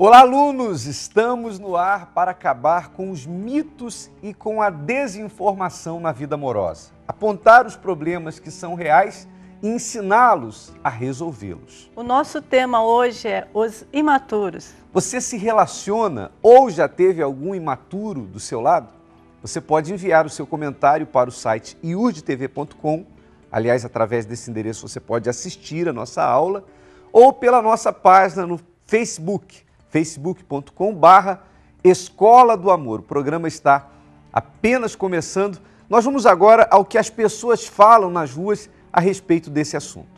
Olá, alunos! Estamos no ar para acabar com os mitos e com a desinformação na vida amorosa. Apontar os problemas que são reais e ensiná-los a resolvê-los. O nosso tema hoje é os imaturos. Você se relaciona ou já teve algum imaturo do seu lado? Você pode enviar o seu comentário para o site iurdtv.com. Aliás, através desse endereço você pode assistir a nossa aula ou pela nossa página no Facebook, facebook.com/Escola do Amor. O programa está apenas começando. Nós vamos agora ao que as pessoas falam nas ruas a respeito desse assunto.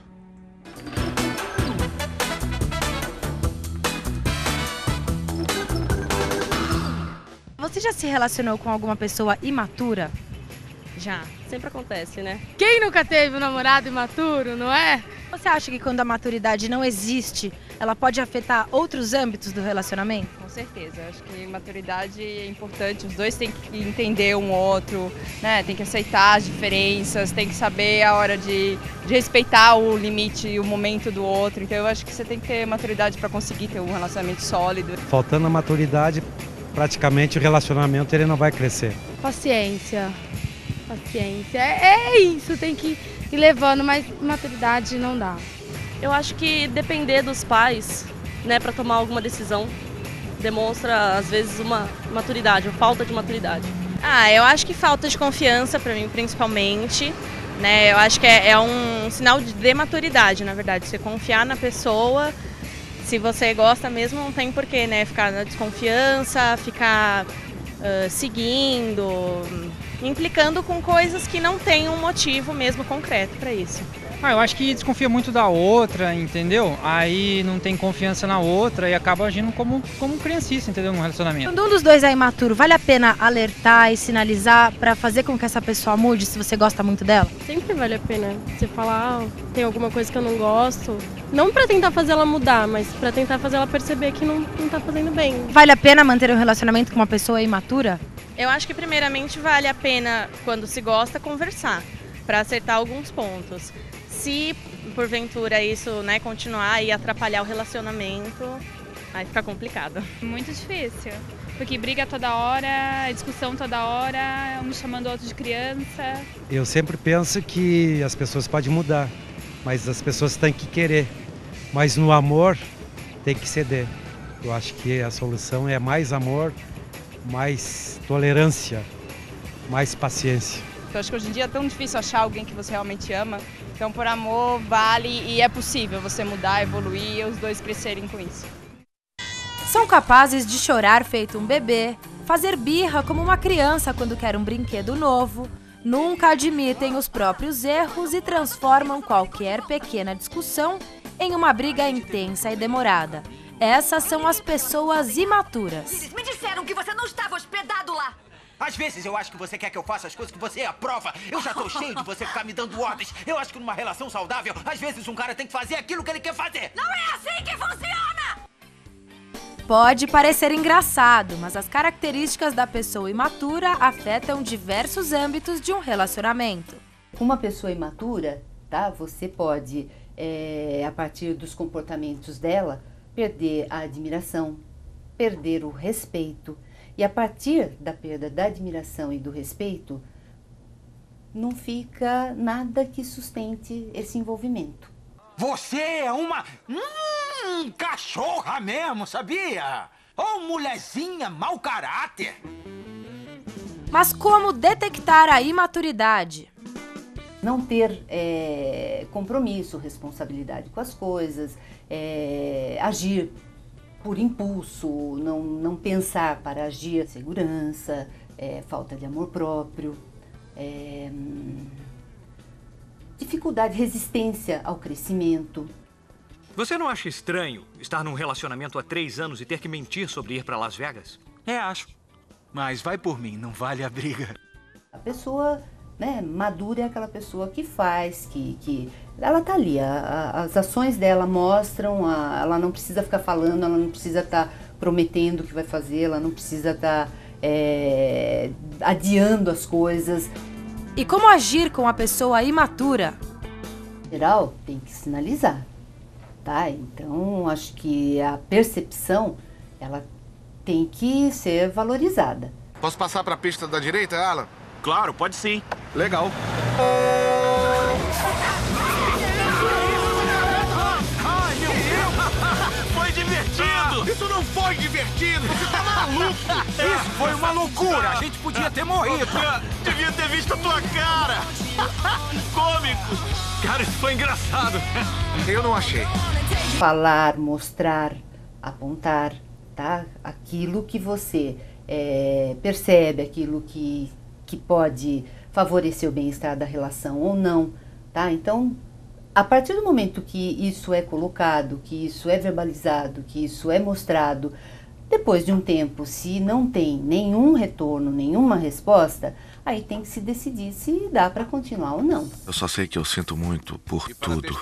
Você já se relacionou com alguma pessoa imatura? Já, sempre acontece, né? Quem nunca teve um namorado imaturo, não é? Você acha que quando a maturidade não existe, ela pode afetar outros âmbitos do relacionamento? Com certeza, acho que maturidade é importante, os dois têm que entender um outro, né? Tem que aceitar as diferenças, tem que saber a hora de respeitar o limite e o momento do outro. Então eu acho que você tem que ter maturidade para conseguir ter um relacionamento sólido. Faltando a maturidade, praticamente o relacionamento ele não vai crescer. Paciência. Paciência. É isso, tem que ir levando, mas maturidade não dá. Eu acho que depender dos pais, né, para tomar alguma decisão, demonstra às vezes uma maturidade, uma falta de maturidade. Eu acho que falta de confiança para mim, principalmente, né? Eu acho que é um sinal de maturidade, na verdade, você confiar na pessoa. Se você gosta mesmo, não tem porquê, né, ficar na desconfiança, ficar seguindo, implicando com coisas que não tem um motivo mesmo concreto para isso. Eu acho que desconfia muito da outra, entendeu? Aí não tem confiança na outra e acaba agindo como criancice, entendeu? Num relacionamento. Quando um dos dois é imaturo, vale a pena alertar e sinalizar para fazer com que essa pessoa mude se você gosta muito dela? Sempre vale a pena você falar, tem alguma coisa que eu não gosto. Não para tentar fazer ela mudar, mas para tentar fazer ela perceber que não tá fazendo bem. Vale a pena manter um relacionamento com uma pessoa imatura? Eu acho que primeiramente vale a pena, quando se gosta, conversar, para acertar alguns pontos. Se porventura isso, né, continuar e atrapalhar o relacionamento, aí fica complicado. Muito difícil, porque briga toda hora, discussão toda hora, um chamando o outro de criança. Eu sempre penso que as pessoas podem mudar, mas as pessoas têm que querer. Mas no amor tem que ceder. Eu acho que a solução é mais amor, mais tolerância, mais paciência. Eu acho que hoje em dia é tão difícil achar alguém que você realmente ama. Então, por amor, vale e é possível você mudar, evoluir e os dois crescerem com isso. São capazes de chorar feito um bebê, fazer birra como uma criança quando quer um brinquedo novo, nunca admitem os próprios erros e transformam qualquer pequena discussão em uma briga intensa e demorada. Essas são as pessoas imaturas. Me disseram que você não estava hospedado lá. Às vezes eu acho que você quer que eu faça as coisas que você aprova. Eu já tô cheio de você ficar me dando ordens. Eu acho que numa relação saudável, às vezes um cara tem que fazer aquilo que ele quer fazer. Não é assim que funciona! Pode parecer engraçado, mas as características da pessoa imatura afetam diversos âmbitos de um relacionamento. Uma pessoa imatura, tá? Você pode, a partir dos comportamentos dela, perder a admiração, perder o respeito. E a partir da perda da admiração e do respeito, não fica nada que sustente esse envolvimento. Você é uma cachorra mesmo, sabia? Ou mulherzinha mau caráter. Mas como detectar a imaturidade? Não ter compromisso, responsabilidade com as coisas, agir por impulso, não pensar para agir, segurança, falta de amor próprio, dificuldade, resistência ao crescimento. Você não acha estranho estar num relacionamento há 3 anos e ter que mentir sobre ir para Las Vegas? Acho. Mas vai por mim, não vale a briga. A pessoa, né, madura é aquela pessoa que faz, que ela tá ali, as ações dela mostram, ela não precisa ficar falando, ela não precisa estar prometendo o que vai fazer, ela não precisa estar adiando as coisas. E como agir com a pessoa imatura? Em geral, tem que sinalizar, tá? Então, acho que a percepção ela tem que ser valorizada. Posso passar para a pista da direita, Alan? Claro, pode sim. Legal. Ai, meu Deus! Foi divertido! Isso não foi divertido! Você tá maluco! Isso foi uma loucura! A gente podia ter morrido! Devia ter visto a tua cara! Cômico! Cara, isso foi engraçado! Eu não achei. Falar, mostrar, apontar, tá? Aquilo que você percebe, aquilo que pode favorecer o bem-estar da relação ou não, tá? Então, a partir do momento que isso é colocado, que isso é verbalizado, que isso é mostrado, depois de um tempo, se não tem nenhum retorno, nenhuma resposta, aí tem que se decidir se dá para continuar ou não. Eu só sei que eu sinto muito por tudo.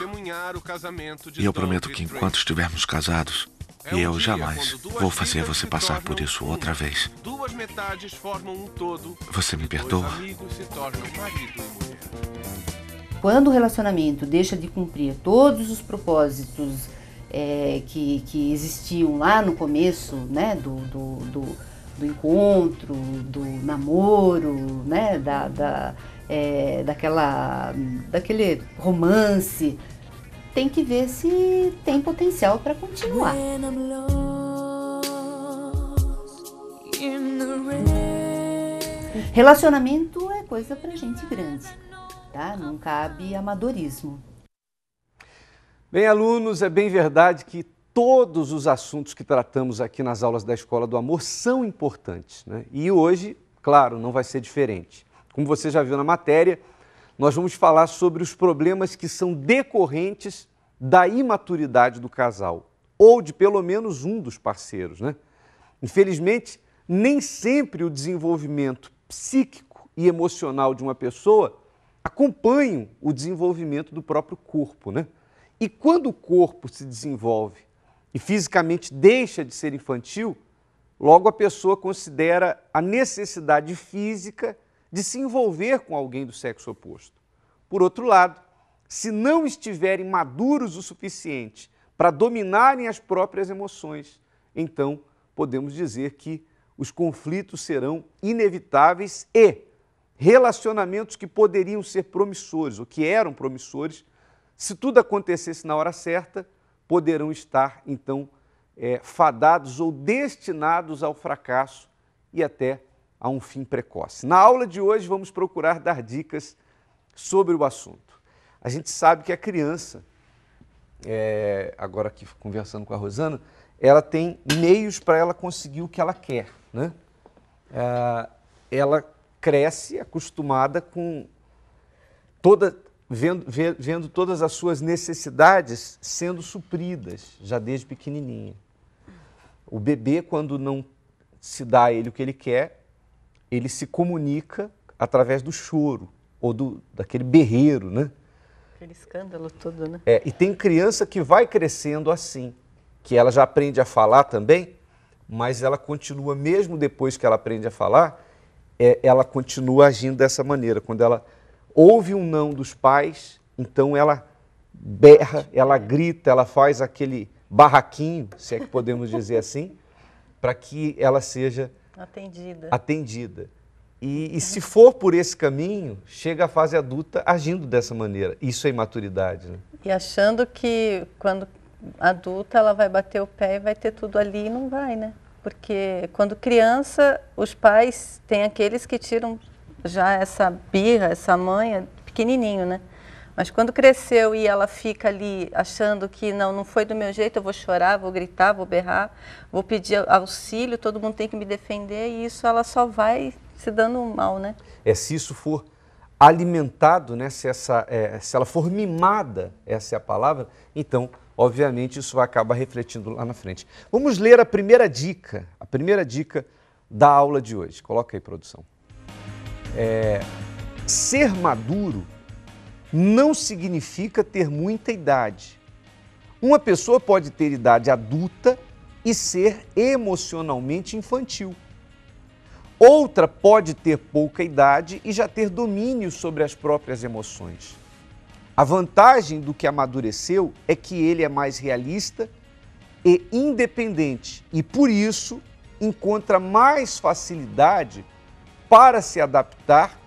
E eu prometo que enquanto estivermos casados, eu jamais vou fazer você passar por isso outra vez. Duas metades formam um todo. Você me perdoa? Amigos se tornam marido e mulher. Quando o relacionamento deixa de cumprir todos os propósitos que existiam lá no começo, né, do encontro, do namoro, né, daquele romance, tem que ver se tem potencial para continuar. Relacionamento é coisa pra gente grande, tá? Não cabe amadorismo. Bem, alunos, é bem verdade que todos os assuntos que tratamos aqui nas aulas da Escola do Amor são importantes, né? E hoje, claro, não vai ser diferente. Como você já viu na matéria, nós vamos falar sobre os problemas que são decorrentes da imaturidade do casal, ou de pelo menos um dos parceiros, né? Infelizmente, nem sempre o desenvolvimento psíquico e emocional de uma pessoa acompanham o desenvolvimento do próprio corpo, né? E quando o corpo se desenvolve e fisicamente deixa de ser infantil, logo a pessoa considera a necessidade física de se envolver com alguém do sexo oposto. Por outro lado, se não estiverem maduros o suficiente para dominarem as próprias emoções, então podemos dizer que os conflitos serão inevitáveis e relacionamentos que poderiam ser promissores, ou que eram promissores, se tudo acontecesse na hora certa, poderão estar, então, fadados ou destinados ao fracasso e até a um fim precoce. Na aula de hoje, vamos procurar dar dicas sobre o assunto. A gente sabe que a criança, agora aqui conversando com a Rosana, ela tem meios para ela conseguir o que ela quer, né? Ela cresce acostumada com vendo todas as suas necessidades sendo supridas, já desde pequenininha. O bebê, quando não se dá a ele o que ele quer, ele se comunica através do choro, ou daquele berreiro, né? Aquele escândalo todo, né? E tem criança que vai crescendo assim, que ela já aprende a falar também, mas ela continua, mesmo depois que ela aprende a falar, ela continua agindo dessa maneira. Quando ela ouve um não dos pais, então ela berra, ela grita, ela faz aquele barraquinho, se é que podemos dizer assim, para que ela seja atendida. E se for por esse caminho, chega à fase adulta agindo dessa maneira. Isso é imaturidade, né? E achando que quando adulta ela vai bater o pé e vai ter tudo ali, e não vai, né? Porque quando criança, os pais têm aqueles que tiram já essa birra, essa manha, pequenininho, né? Mas quando cresceu e ela fica ali achando que não foi do meu jeito, eu vou chorar, vou gritar, vou berrar, vou pedir auxílio, todo mundo tem que me defender, e isso ela só vai se dando mal, né? Se isso for alimentado, né? Se ela for mimada, essa é a palavra, então, obviamente, isso vai acabar refletindo lá na frente. Vamos ler a primeira dica da aula de hoje. Coloca aí, produção. Ser maduro não significa ter muita idade. Uma pessoa pode ter idade adulta e ser emocionalmente infantil. Outra pode ter pouca idade e já ter domínio sobre as próprias emoções. A vantagem do que amadureceu é que ele é mais realista e independente e, por isso, encontra mais facilidade para se adaptar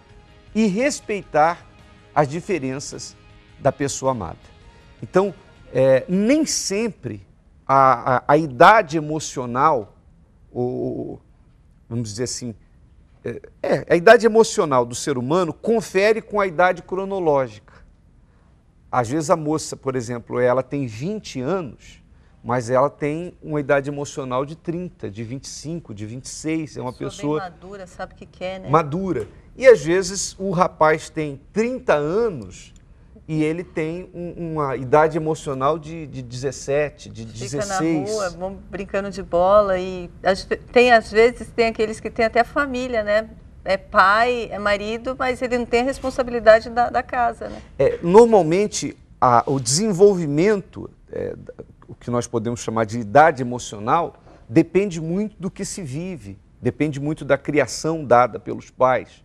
e respeitar as diferenças da pessoa amada. Então, nem sempre a idade emocional, ou vamos dizer assim, a idade emocional do ser humano confere com a idade cronológica. Às vezes a moça, por exemplo, ela tem 20 anos, mas ela tem uma idade emocional de 30, de 25, de 26, é uma pessoa bem madura, sabe o que quer, né? Madura. E às vezes o rapaz tem 30 anos e ele tem uma idade emocional de 17, de 16. Fica na rua, vão brincando de bola e às vezes tem aqueles que têm até família, né? É pai, é marido, mas ele não tem a responsabilidade da casa, né? Normalmente, o desenvolvimento, o que nós podemos chamar de idade emocional, depende muito do que se vive, depende muito da criação dada pelos pais.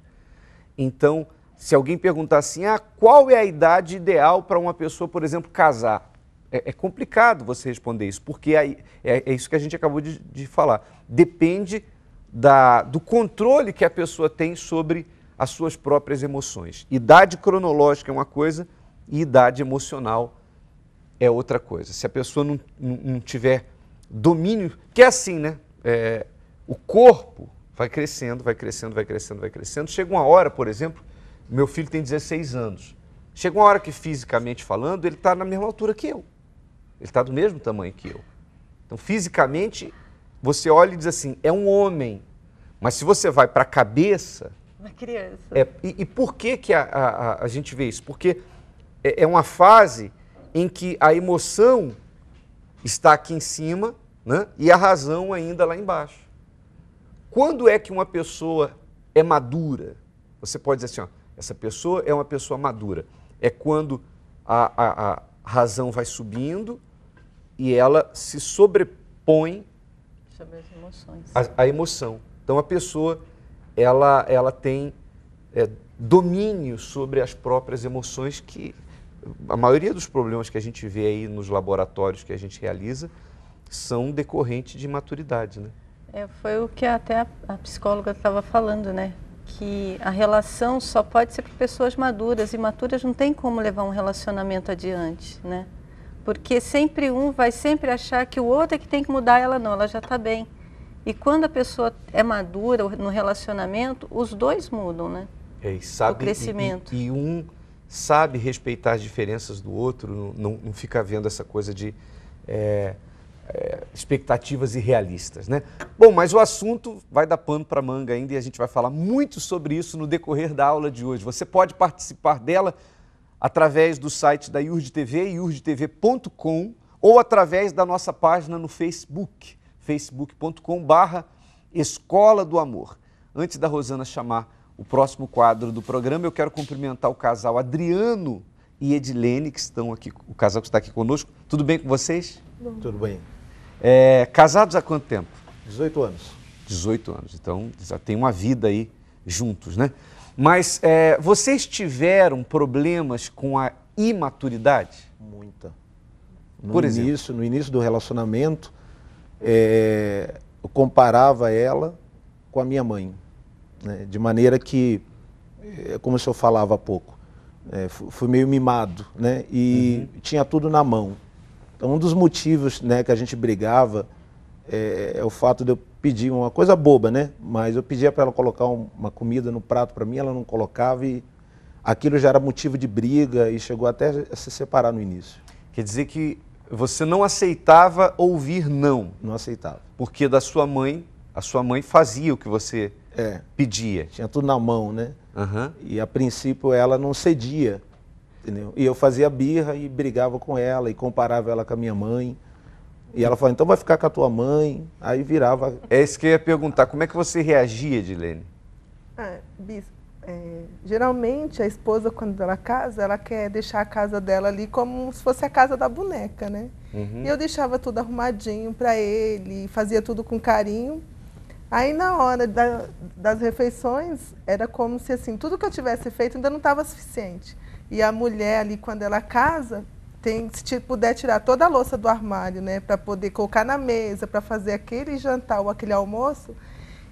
Então, se alguém perguntar assim, qual é a idade ideal para uma pessoa, por exemplo, casar? É complicado você responder isso, porque é isso que a gente acabou de falar. Depende do controle que a pessoa tem sobre as suas próprias emoções. Idade cronológica é uma coisa e idade emocional é outra coisa. Se a pessoa não tiver domínio, que é assim, né? O corpo vai crescendo, vai crescendo, vai crescendo, vai crescendo. Chega uma hora, por exemplo, meu filho tem 16 anos. Chega uma hora que, fisicamente falando, ele está na mesma altura que eu. Ele está do mesmo tamanho que eu. Então, fisicamente, você olha e diz assim, é um homem. Mas se você vai para a cabeça... Uma criança. E por que a gente vê isso? Porque é uma fase em que a emoção está aqui em cima, né, e a razão ainda lá embaixo. Quando é que uma pessoa é madura? Você pode dizer assim, essa pessoa é uma pessoa madura. É quando a razão vai subindo e ela se sobrepõe sobre as emoções. A emoção. Então a pessoa ela tem domínio sobre as próprias emoções, que a maioria dos problemas que a gente vê aí nos laboratórios que a gente realiza são decorrentes de maturidade, né? Foi o que até a psicóloga estava falando, né? Que a relação só pode ser para pessoas maduras, e maturas não tem como levar um relacionamento adiante, né? Porque sempre um vai sempre achar que o outro é que tem que mudar, ela não, ela já está bem. E quando a pessoa é madura no relacionamento, os dois mudam, né? O crescimento. E um sabe respeitar as diferenças do outro, não fica vendo essa coisa de expectativas irrealistas, né? Bom, mas o assunto vai dar pano para manga ainda e a gente vai falar muito sobre isso no decorrer da aula de hoje. Você pode participar dela através do site da IURD TV, iurdtv.com, ou através da nossa página no Facebook, facebook.com/Escola do Amor. Antes da Rosana chamar o próximo quadro do programa, eu quero cumprimentar o casal Adriano e Edilene, que estão aqui, o casal que está aqui conosco. Tudo bem com vocês? Tudo bem. Casados há quanto tempo? 18 anos. 18 anos, então já tem uma vida aí juntos, né? Mas vocês tiveram problemas com a imaturidade? Muita. Por exemplo? No início do relacionamento, eu comparava ela com a minha mãe, né? De maneira que, como o senhor falava há pouco, fui meio mimado, né? E tinha tudo na mão. Então, um dos motivos, né, que a gente brigava é o fato de eu pedir uma coisa boba, né? Mas eu pedia para ela colocar uma comida no prato para mim, ela não colocava, e aquilo já era motivo de briga e chegou até a se separar no início. Quer dizer que você não aceitava ouvir não? Não aceitava. Porque a sua mãe fazia o que você pedia. Tinha tudo na mão, né? Uhum. E a princípio ela não cedia, entendeu? E eu fazia birra e brigava com ela e comparava ela com a minha mãe. E ela falava, então vai ficar com a tua mãe. Aí virava... É isso que eu ia perguntar, como é que você reagia, Edilene? Bispo, geralmente a esposa, quando ela casa, ela quer deixar a casa dela ali como se fosse a casa da boneca, né? E eu deixava tudo arrumadinho para ele, fazia tudo com carinho. Aí na hora das refeições, era como se assim, tudo que eu tivesse feito ainda não estava suficiente. E a mulher ali, quando ela casa, se puder tirar toda a louça do armário, né, para poder colocar na mesa, para fazer aquele jantar ou aquele almoço,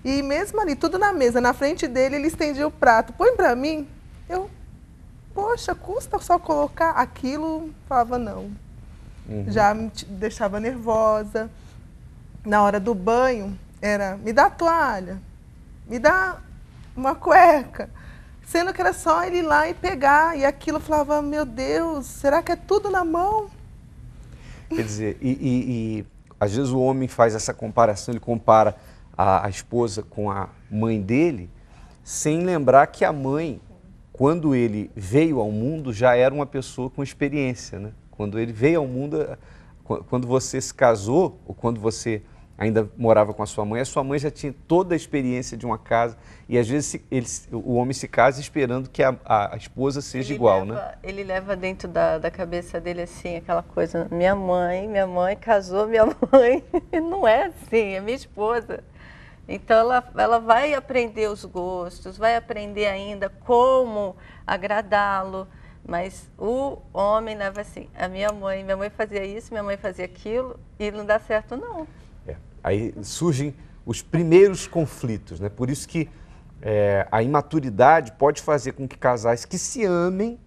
e mesmo ali, tudo na mesa, na frente dele, ele estendia o prato. Põe para mim. Eu, poxa, custa só colocar aquilo? Falava não. Já me deixava nervosa. Na hora do banho, era, me dá a toalha, me dá uma cueca. Sendo que era só ele ir lá e pegar. E aquilo eu falava, meu Deus, será que é tudo na mão? Quer dizer, e às vezes o homem faz essa comparação, ele compara a esposa com a mãe dele, sem lembrar que a mãe, quando ele veio ao mundo, já era uma pessoa com experiência, né? Quando ele veio ao mundo, quando você se casou, ou quando você ainda morava com a sua mãe já tinha toda a experiência de uma casa, e às vezes o homem se casa esperando que a esposa seja igual, né? Ele leva dentro da cabeça dele assim, aquela coisa, minha mãe casou, minha mãe, não é assim, é minha esposa. Então ela vai aprender os gostos, vai aprender ainda como agradá-lo, mas o homem leva assim, minha mãe fazia isso, minha mãe fazia aquilo, e não dá certo não. Aí surgem os primeiros conflitos, né? Por isso que a imaturidade pode fazer com que casais que se amem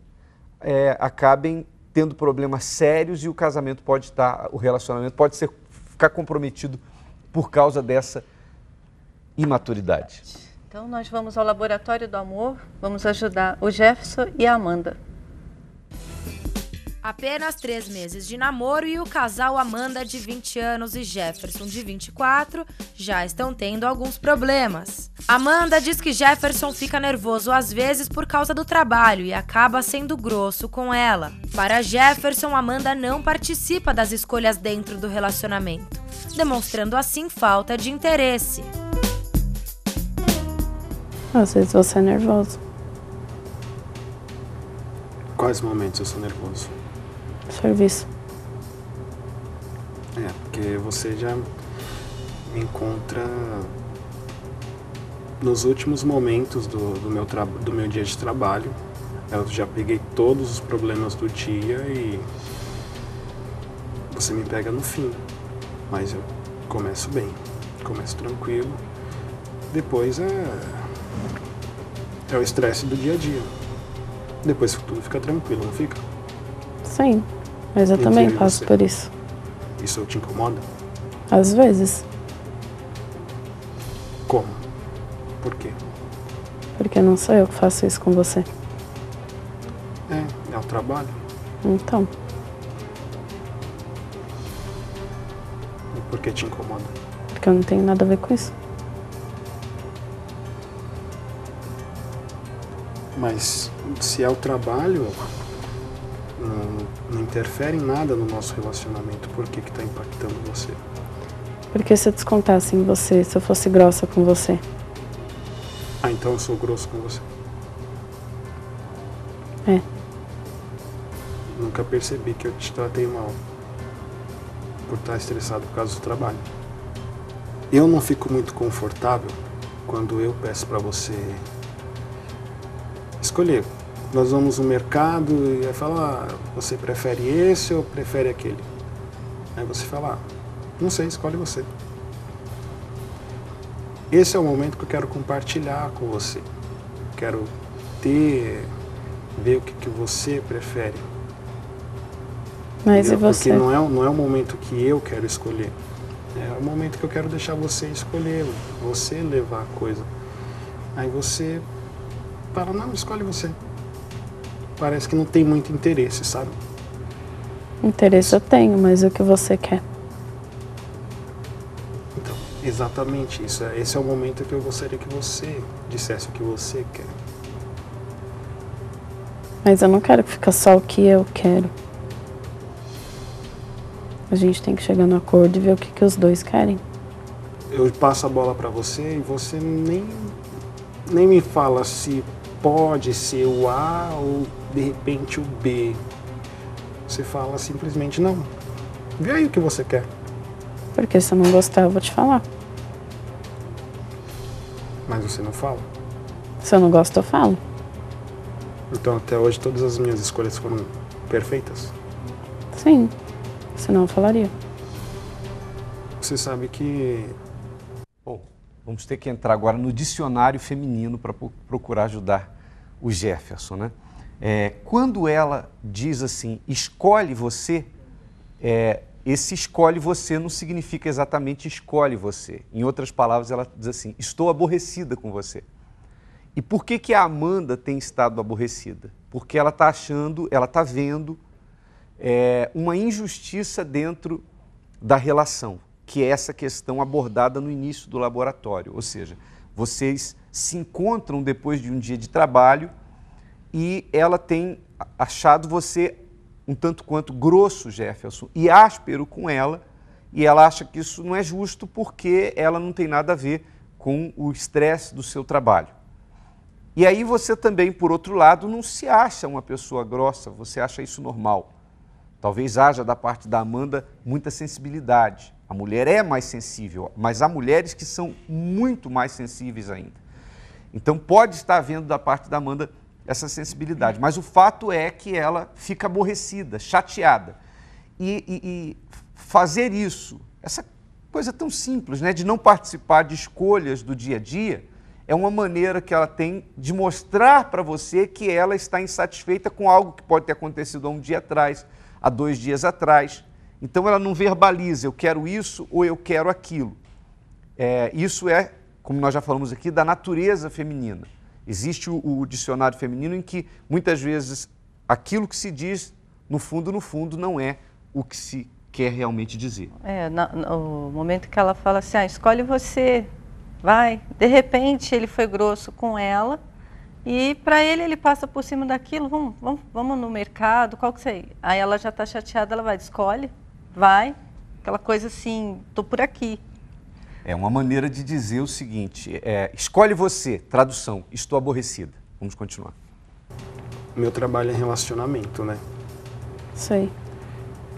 acabem tendo problemas sérios, e o casamento o relacionamento pode ficar comprometido por causa dessa imaturidade. Então nós vamos ao Laboratório do Amor, vamos ajudar o Jefferson e a Amanda. Apenas 3 meses de namoro e o casal Amanda, de 20 anos, e Jefferson, de 24, já estão tendo alguns problemas. Amanda diz que Jefferson fica nervoso às vezes por causa do trabalho e acaba sendo grosso com ela. Para Jefferson, Amanda não participa das escolhas dentro do relacionamento, demonstrando assim falta de interesse. Às vezes você é nervoso. Quais momentos eu sou nervoso? Serviço. Porque você já me encontra nos últimos momentos do meu dia de trabalho. Eu já peguei todos os problemas do dia e você me pega no fim. Mas eu começo bem, começo tranquilo. Depois é o estresse do dia a dia. Depois tudo fica tranquilo, não fica? Sim, mas eu também passo por isso. Isso te incomoda? Às vezes. Como? Por quê? Porque não sou eu que faço isso com você. É o trabalho. Então. E por que te incomoda? Porque eu não tenho nada a ver com isso. Mas se é o trabalho, não interfere em nada no nosso relacionamento, por que está impactando você? Porque se eu descontasse em você, se eu fosse grossa com você. Então eu sou grosso com você? Nunca percebi que eu te tratei mal por estar estressado por causa do trabalho. Eu não fico muito confortável quando eu peço para você escolher. Nós vamos no mercado e vai falar, você prefere esse ou prefere aquele? Aí você fala, não sei, escolhe você. Esse é o momento que eu quero compartilhar com você. Quero ver o que você prefere. Mas e você? Porque não é o momento que eu quero escolher. É o momento que eu quero deixar você escolher, você levar a coisa. Aí você fala, não, escolhe você. Parece que não tem muito interesse, sabe? Interesse eu tenho, mas o que você quer? Então, exatamente isso. Esse é o momento que eu gostaria que você dissesse o que você quer. Mas eu não quero que fique só o que eu quero. A gente tem que chegar no acordo e ver o que os dois querem. Eu passo a bola pra você e você nem me fala se pode ser o A ou de repente o B. Você fala simplesmente não. Vê aí o que você quer. Porque se eu não gostar, eu vou te falar. Mas você não fala? Se eu não gosto, eu falo. Então até hoje todas as minhas escolhas foram perfeitas? Sim, senão eu falaria. Você sabe que... Bom, vamos ter que entrar agora no dicionário feminino para procurar ajudar o Jefferson, né? Quando ela diz assim, escolhe você, esse escolhe você não significa exatamente escolhe você. Em outras palavras, ela diz assim, estou aborrecida com você. E por que a Amanda tem estado aborrecida? Porque ela está achando, ela está vendo uma injustiça dentro da relação, que é essa questão abordada no início do laboratório. Ou seja, vocês se encontram depois de um dia de trabalho e ela tem achado você um tanto quanto grosso, Jefferson, e áspero com ela, e ela acha que isso não é justo porque ela não tem nada a ver com o estresse do seu trabalho. E aí você também, por outro lado, não se acha uma pessoa grossa, você acha isso normal. Talvez haja da parte da Amanda muita sensibilidade. A mulher é mais sensível, mas há mulheres que são muito mais sensíveis ainda. Então pode estar havendo da parte da Amanda essa sensibilidade, mas o fato é que ela fica aborrecida, chateada. E fazer isso, essa coisa tão simples, né, de não participar de escolhas do dia a dia, é uma maneira que ela tem de mostrar para você que ela está insatisfeita com algo que pode ter acontecido há um dia atrás, há 2 dias atrás. Então ela não verbaliza, eu quero isso ou eu quero aquilo. Isso é, como nós já falamos aqui, da natureza feminina. Existe o dicionário feminino em que, muitas vezes, aquilo que se diz, no fundo, não é o que se quer realmente dizer. No momento que ela fala assim, escolhe você, vai. De repente, ele foi grosso com ela e, para ele passa por cima daquilo, vamos no mercado, qual que você... Aí ela já está chateada, ela vai, escolhe, vai, aquela coisa assim, estou por aqui. É uma maneira de dizer o seguinte, escolhe você, tradução, estou aborrecida. Vamos continuar. Meu trabalho é relacionamento, né? Sei.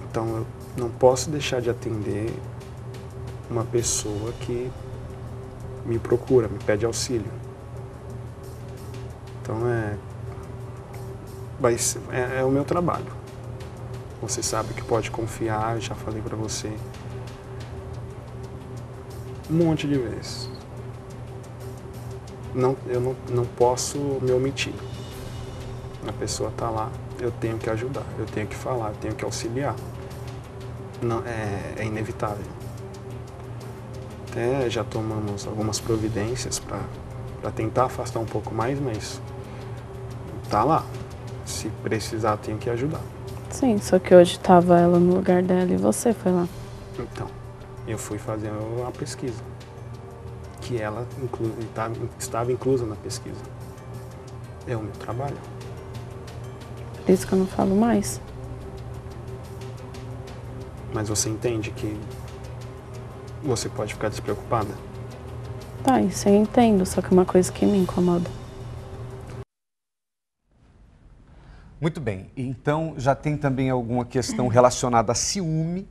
Então eu não posso deixar de atender uma pessoa que me procura, me pede auxílio. Então é o meu trabalho. Você sabe que pode confiar, eu já falei pra você um monte de vezes. Eu não posso me omitir. A pessoa está lá, eu tenho que ajudar, eu tenho que falar, eu tenho que auxiliar. Não, é inevitável. Até já tomamos algumas providências para tentar afastar um pouco mais, mas tá lá. Se precisar, tenho que ajudar. Sim, só que hoje estava ela no lugar dela e você foi lá. Então, eu fui fazer uma pesquisa, que ela estava inclusa na pesquisa. É o meu trabalho. Por isso que eu não falo mais. Mas você entende que você pode ficar despreocupada? Tá, isso eu entendo, só que é uma coisa que me incomoda. Muito bem, então já tem também alguma questão relacionada a ciúme,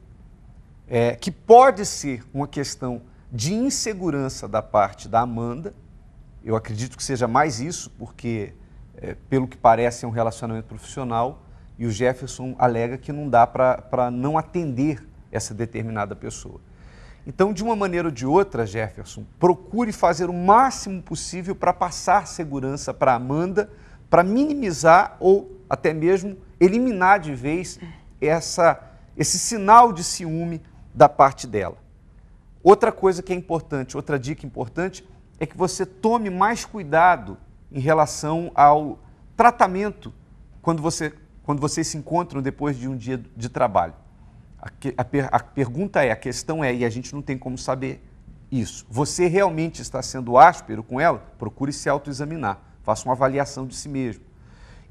que pode ser uma questão de insegurança da parte da Amanda. Eu acredito que seja mais isso, porque, pelo que parece, é um relacionamento profissional e o Jefferson alega que não dá para não atender essa determinada pessoa. Então, de uma maneira ou de outra, Jefferson, procure fazer o máximo possível para passar segurança para a Amanda, para minimizar ou até mesmo eliminar de vez esse sinal de ciúme da parte dela. Outra coisa que é importante, outra dica importante, é que você tome mais cuidado em relação ao tratamento quando vocês se encontram depois de um dia de trabalho. A pergunta a questão é, e a gente não tem como saber isso, você realmente está sendo áspero com ela? Procure se autoexaminar, faça uma avaliação de si mesmo.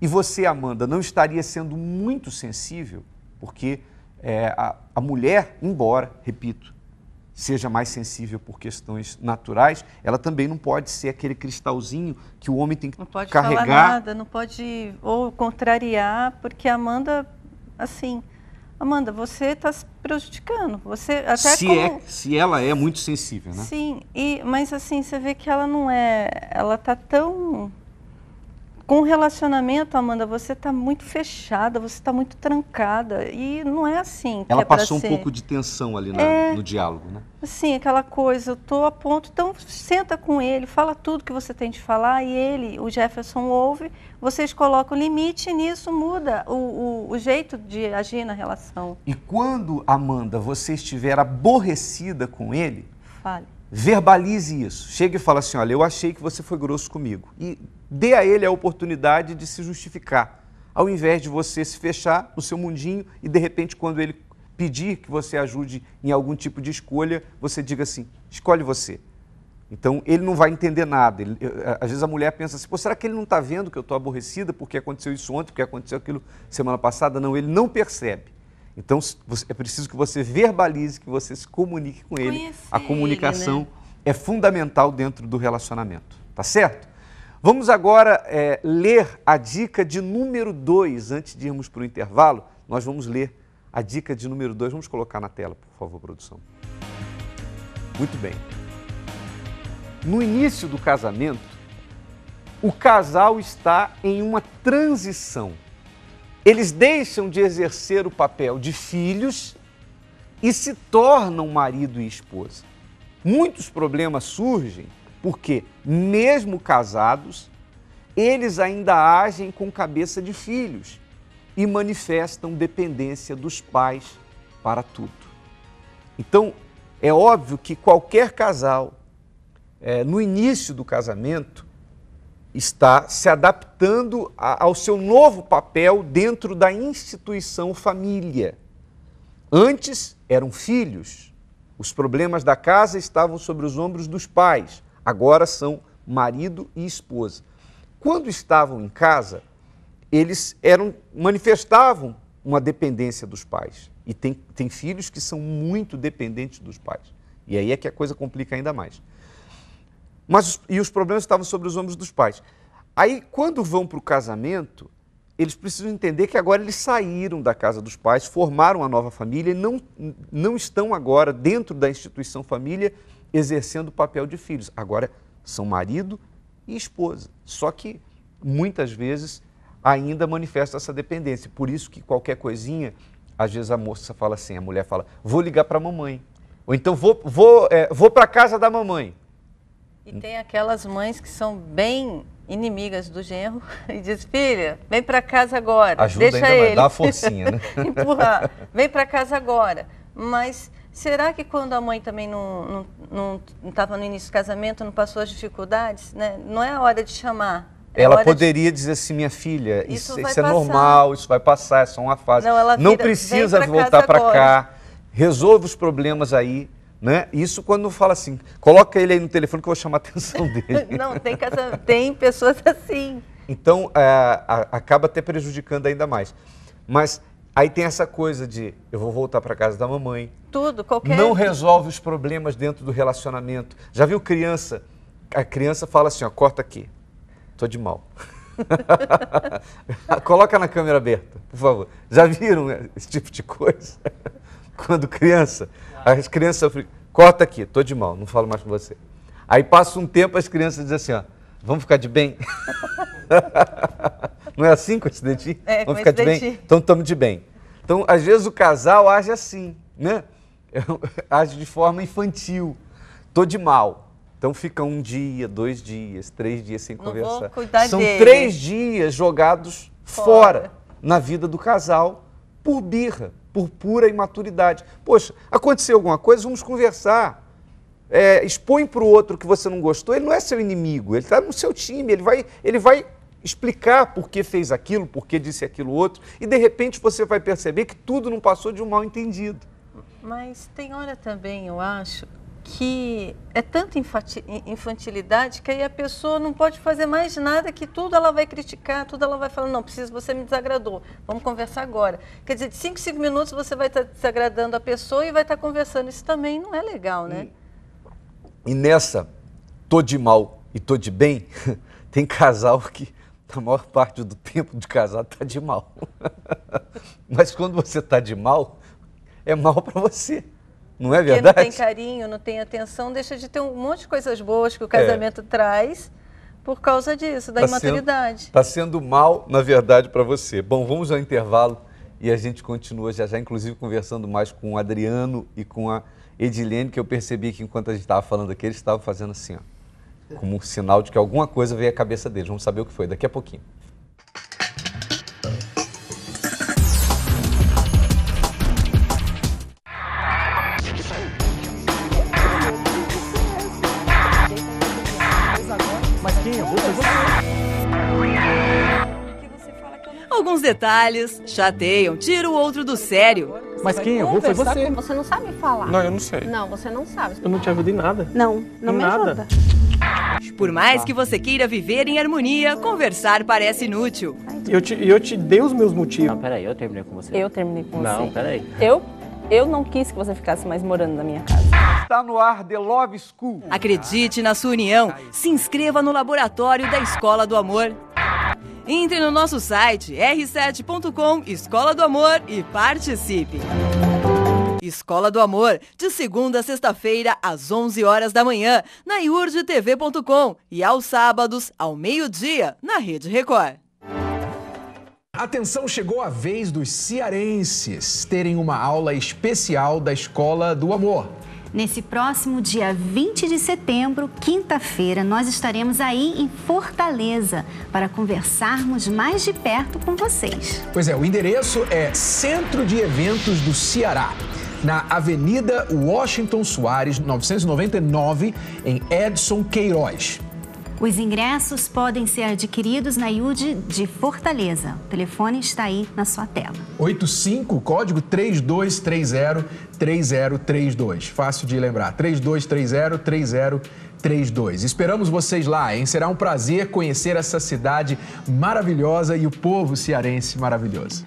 E você, Amanda, não estaria sendo muito sensível, porque a mulher, embora, repito, seja mais sensível por questões naturais, ela também não pode ser aquele cristalzinho que o homem tem que carregar. Não pode falar nada, não pode ou contrariar, porque a Amanda, assim, Amanda, você está se prejudicando. Você até se ela é muito sensível, né? Sim, mas assim, você vê que ela não é, ela está tão Com o relacionamento, Amanda, você está muito fechada, você está muito trancada. E não é assim que Ela é pra passou um ser. pouco de tensão ali no diálogo, né? Assim, aquela coisa, eu estou a ponto, então senta com ele, fala tudo que você tem de falar, e ele, o Jefferson, ouve, vocês colocam limite e nisso muda o jeito de agir na relação. E quando, Amanda, você estiver aborrecida com ele, Fale. verbalize isso. Chega e fala assim, olha, eu achei que você foi grosso comigo. E dê a ele a oportunidade de se justificar, ao invés de você se fechar no seu mundinho e, de repente, quando ele pedir que você ajude em algum tipo de escolha, você diga assim, escolhe você. Então, ele não vai entender nada. Às vezes a mulher pensa assim, pô, será que ele não está vendo que eu estou aborrecida porque aconteceu isso ontem, porque aconteceu aquilo semana passada? Não, ele não percebe. Então, é preciso que você verbalize, que você se comunique com ele. A comunicação ele, né? é fundamental dentro do relacionamento, tá certo? Vamos agora ler a dica de número 2. Antes de irmos para o intervalo, nós vamos ler a dica de número 2. Vamos colocar na tela, por favor, produção. Muito bem. No início do casamento, o casal está em uma transição. Eles deixam de exercer o papel de filhos e se tornam marido e esposa. Muitos problemas surgem porque, mesmo casados, eles ainda agem com cabeça de filhos e manifestam dependência dos pais para tudo. Então, é óbvio que qualquer casal, no início do casamento, está se adaptando ao seu novo papel dentro da instituição família. Antes eram filhos, os problemas da casa estavam sobre os ombros dos pais, agora são marido e esposa. Quando estavam em casa, eles manifestavam uma dependência dos pais. E tem filhos que são muito dependentes dos pais. E aí é que a coisa complica ainda mais. E os problemas estavam sobre os ombros dos pais. Aí, quando vão para o casamento, eles precisam entender que agora eles saíram da casa dos pais, formaram uma nova família e não estão agora dentro da instituição família exercendo o papel de filhos. Agora são marido e esposa. Só que, muitas vezes, ainda manifesta essa dependência. Por isso que qualquer coisinha, às vezes a moça fala assim, a mulher fala, vou ligar para a mamãe. Ou então, vou para a casa da mamãe. E tem aquelas mães que são bem inimigas do genro e diz, filha, vem para casa agora. Ajuda deixa ainda ele. mais, dá uma forcinha, né? Empurrar, vem para casa agora. Mas será que quando a mãe também não estava no início do casamento, não passou as dificuldades, né? Não é a hora de chamar. Ela poderia dizer assim, minha filha, isso é normal, isso vai passar, é só uma fase. Não precisa voltar para cá, resolva os problemas aí. Né? Isso quando fala assim, coloca ele aí no telefone que eu vou chamar a atenção dele. Não, tem pessoas assim. Então, acaba até prejudicando ainda mais. Mas aí tem essa coisa de, eu vou voltar para casa da mamãe. Tudo, qualquer... Não resolve os problemas dentro do relacionamento. Já viu criança? A criança fala assim, ó, corta aqui, tô de mal. Coloca na câmera aberta, por favor. Já viram esse tipo de coisa? Quando criança... As crianças corta aqui, tô de mal, não falo mais com você. Aí passa um tempo, as crianças dizem assim, ó, vamos ficar de bem? Não é assim com esse dedinho? Vamos ficar de bem? Então estamos de bem. Então, às vezes o casal age assim, né? Age de forma infantil. Tô de mal. Então fica 1 dia, 2 dias, 3 dias sem conversar. Vou cuidar São dele. 3 dias jogados fora na vida do casal por birra, por pura imaturidade. Poxa, aconteceu alguma coisa, vamos conversar. Expõe para o outro que você não gostou, ele não é seu inimigo, ele está no seu time, ele vai explicar por que fez aquilo, por que disse aquilo outro, e de repente você vai perceber que tudo não passou de um mal entendido. Mas tem hora também, eu acho, que é tanta infantilidade que aí a pessoa não pode fazer mais nada, que tudo ela vai criticar, tudo ela vai falar, não, você me desagradou, vamos conversar agora. Quer dizer, de 5 em 5 minutos você vai estar desagradando a pessoa e vai estar conversando. Isso também não é legal, né? E nessa, tô de mal e tô de bem, tem casal que a maior parte do tempo de casado tá de mal. Mas quando você tá de mal, é mal para você. Não é verdade? Porque não tem carinho, não tem atenção, deixa de ter um monte de coisas boas que o casamento traz, Por causa disso, da imaturidade. Está sendo mal, na verdade, para você. Bom, vamos ao intervalo e a gente continua já, inclusive conversando mais com o Adriano e com a Edilene, que eu percebi que enquanto a gente estava falando aqui, eles estavam fazendo assim, ó, como um sinal de que alguma coisa veio à cabeça deles. Vamos saber o que foi daqui a pouquinho. Alguns detalhes chateiam, tira o outro do sério. Mas quem errou foi você. Você não sabe falar. Não, eu não sei. Não, você não sabe. Eu não te ajudo em nada. Não, não me ajuda. Por mais que você queira viver em harmonia, conversar parece inútil. E eu te dei os meus motivos. Não, peraí, eu terminei com você. Eu terminei com você. Não, peraí. Eu não quis que você ficasse mais morando na minha casa. Está no ar The Love School. Acredite na sua união. Se inscreva no laboratório da Escola do Amor. Entre no nosso site r7.com, Escola do Amor, e participe. Escola do Amor, de segunda a sexta-feira, às 11 horas da manhã, na iurdtv.com e aos sábados, ao meio-dia, na Rede Record. Atenção, chegou a vez dos cearenses terem uma aula especial da Escola do Amor. Nesse próximo dia 20 de setembro, quinta-feira, nós estaremos aí em Fortaleza para conversarmos mais de perto com vocês. Pois é, o endereço é Centro de Eventos do Ceará, na Avenida Washington Soares, 999, em Edson Queiroz. Os ingressos podem ser adquiridos na IUD de Fortaleza. O telefone está aí na sua tela. 85, código 3230-3032. Fácil de lembrar, 3230-3032. Esperamos vocês lá, hein? Será um prazer conhecer essa cidade maravilhosa e o povo cearense maravilhoso.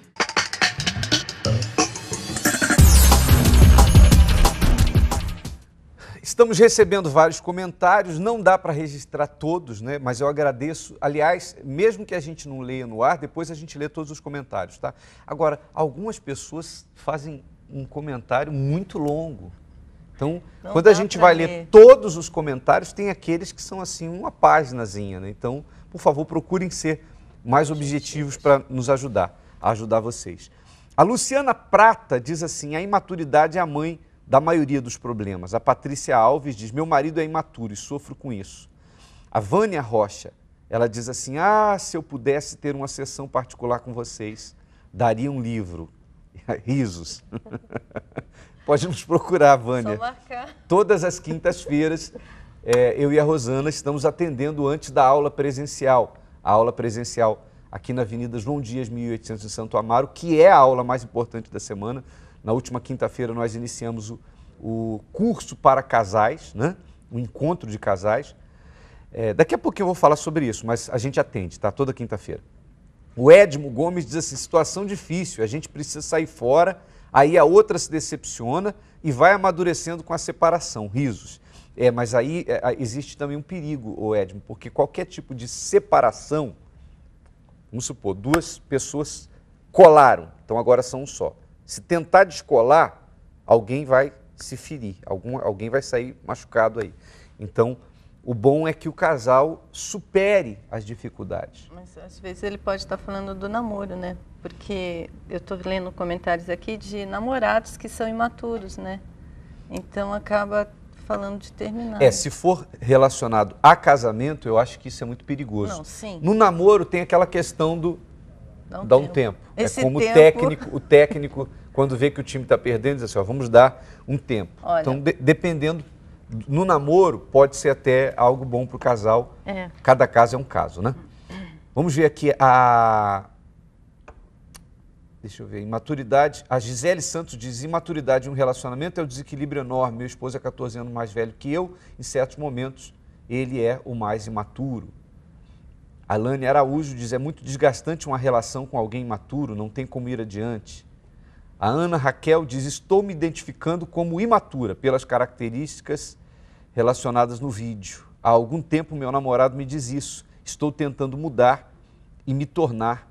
Estamos recebendo vários comentários, não dá para registrar todos, né? Mas eu agradeço. Aliás, mesmo que a gente não leia no ar, depois a gente lê todos os comentários, tá? Agora, algumas pessoas fazem um comentário muito longo. Então, quando a gente vai ler todos os comentários, tem aqueles que são assim, uma páginazinha, né? Então, por favor, procurem ser mais objetivos para nos ajudar, a ajudar vocês. A Luciana Prata diz assim, a imaturidade é a mãe da maioria dos problemas. A Patrícia Alves diz, meu marido é imaturo e sofro com isso. A Vânia Rocha, ela diz assim, se eu pudesse ter uma sessão particular com vocês, daria um livro. Risos. Pode nos procurar, Vânia. Só marcar. Todas as quintas-feiras, eu e a Rosana estamos atendendo antes da aula presencial. A aula presencial aqui na Avenida João Dias, 1800, em Santo Amaro, que é a aula mais importante da semana. Na última quinta-feira nós iniciamos o curso para casais, né? O encontro de casais. Daqui a pouquinho eu vou falar sobre isso, mas a gente atende, tá? Toda quinta-feira. O Edmo Gomes diz assim, situação difícil, a gente precisa sair fora, aí a outra se decepciona e vai amadurecendo com a separação, risos. Mas aí existe também um perigo, Edmo, porque qualquer tipo de separação, vamos supor, duas pessoas colaram, então agora são um só. Se tentar descolar, alguém vai se ferir, alguém vai sair machucado aí. Então, o bom é que o casal supere as dificuldades. Mas às vezes ele pode estar falando do namoro, né? Porque eu estou lendo comentários aqui de namorados que são imaturos, né? Então acaba falando de terminar. Se for relacionado a casamento, eu acho que isso é muito perigoso. Não, sim. No namoro tem aquela questão do dá um tempo. Esse como tempo... o técnico, quando vê que o time está perdendo, diz assim, vamos dar um tempo. Olha, então, dependendo, no namoro, pode ser até algo bom para o casal. Cada caso é um caso, né? Vamos ver aqui deixa eu ver, imaturidade. A Gisele Santos diz, imaturidade em um relacionamento é um desequilíbrio enorme. Meu esposo é 14 anos mais velho que eu, em certos momentos ele é o mais imaturo. A Lane Araújo diz, é muito desgastante uma relação com alguém imaturo, não tem como ir adiante. A Ana Raquel diz, estou me identificando como imatura pelas características relacionadas no vídeo. Há algum tempo meu namorado me diz isso, estou tentando mudar e me tornar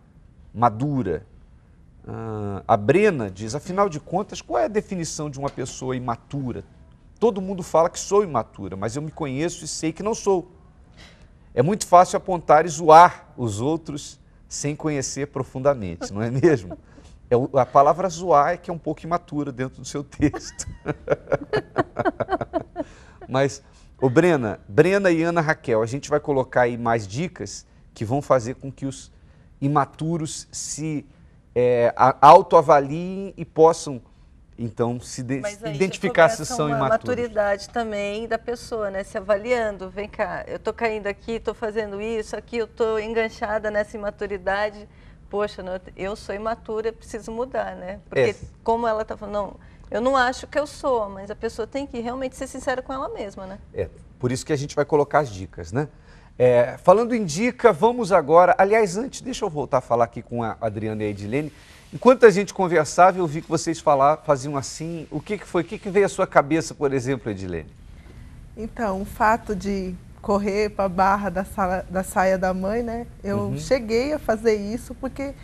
madura. A Brena diz, afinal de contas, qual é a definição de uma pessoa imatura? Todo mundo fala que sou imatura, mas eu me conheço e sei que não sou. É muito fácil apontar e zoar os outros sem conhecer profundamente, não é mesmo? A palavra zoar é que é um pouco imatura dentro do seu texto. Mas, Brena e Ana Raquel, a gente vai colocar aí mais dicas que vão fazer com que os imaturos se autoavaliem e possam, então, identificar se são imaturos. Maturidade também da pessoa, né? Se avaliando, vem cá, eu estou caindo aqui, estou fazendo isso, aqui eu estou enganchada nessa imaturidade. Poxa, eu sou imatura, preciso mudar, né? Porque como ela está falando, não, eu não acho que eu sou, mas a pessoa tem que realmente ser sincera com ela mesma, né? Por isso que a gente vai colocar as dicas, né? Falando em dica, vamos agora... Aliás, antes, deixa eu voltar a falar aqui com a Adriana e a Edilene. Enquanto a gente conversava, eu vi que vocês faziam assim. O que foi? O que veio à sua cabeça, por exemplo, Edilene? Então, o fato de correr para a barra da saia da mãe, né? Eu cheguei a fazer isso porque